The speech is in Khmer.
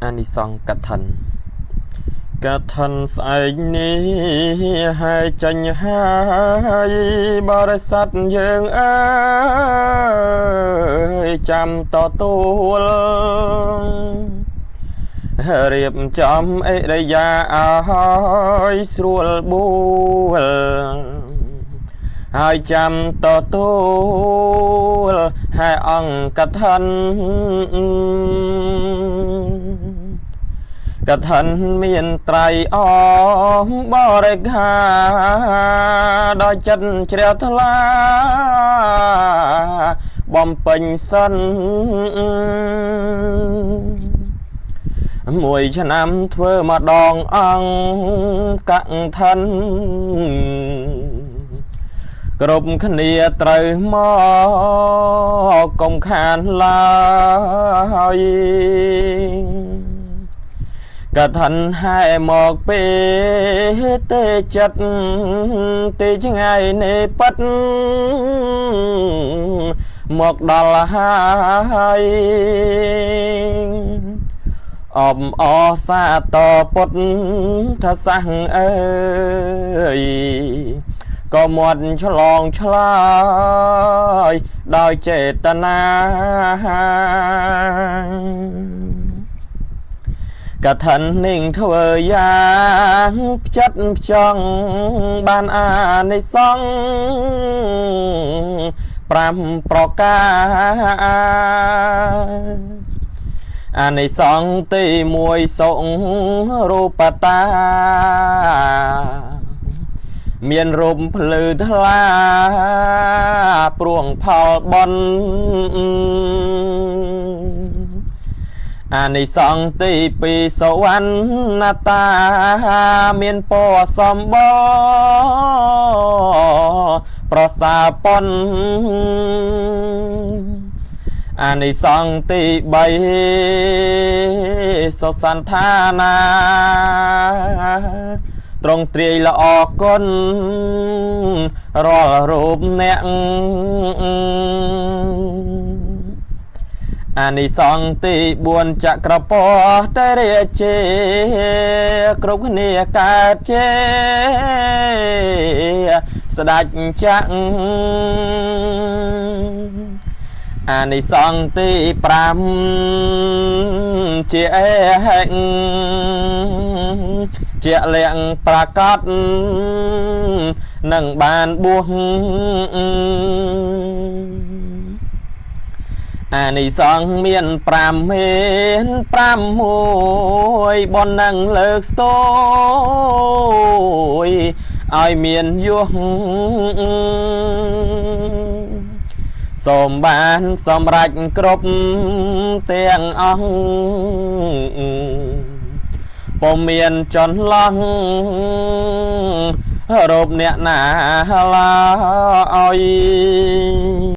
អានិសង្ឃកថាកថាស្អែកនេះហើយចាញ់ហើយបរិស័ទយើងអើយចាំតទួលរៀបចំអិរិយាឲ្យស្រួលបួលហើយចាំតទួលហើយអង្គកថាកថាមានត្រៃអមបរិខាដោយចិត្តជ្រះថ្លាបំពេញសិនមួយឆ្នាំធ្វើម្ដងអង្គកថាគ្រប់គ្នាត្រូវមកកុំខានឡើយកថាហែមកពេលទេចិត្តទីឆ្ងាយនេះប៉ិតមកដល់ហើយអបអសាតពុទ្ធសាសអើយក៏មាត់ឆ្លងឆ្លើយដោយចេតនាកថានឹងធ្វើយ៉ាងផ្ចិតផ្ចង់បានអានិសង្ឃ5ប្រការអានិសង្ឃទី1សុរូបតាមានរូបភ្លឺថ្លាព្រួងផលបុណ្យអានិសង្ឃទី2សវណ្ណតាមានពណ៌សម្បរប្រសើរប៉ុនអានិសង្ឃទី3សុសន្តានាត្រង់ទ្រាយល្អគុណរាល់រូបអ្នកអានិសង្ឃទី4ចក្រពតរាជាគ្រប់គ្នាកើតជាស្ដេចចក្រអានិសង្ឃទី5ជាអេហិជាលក្ខប្រកាសនឹងបានបួសអានិសង្ឃមាន5មាន5មួយបននឹងលើកស្ទយឲ្យមានយុះសូមបានសម្រេចគ្រប់ទាំងអង្គពុំមានចន្លោះរូបអ្នកណាឡើយ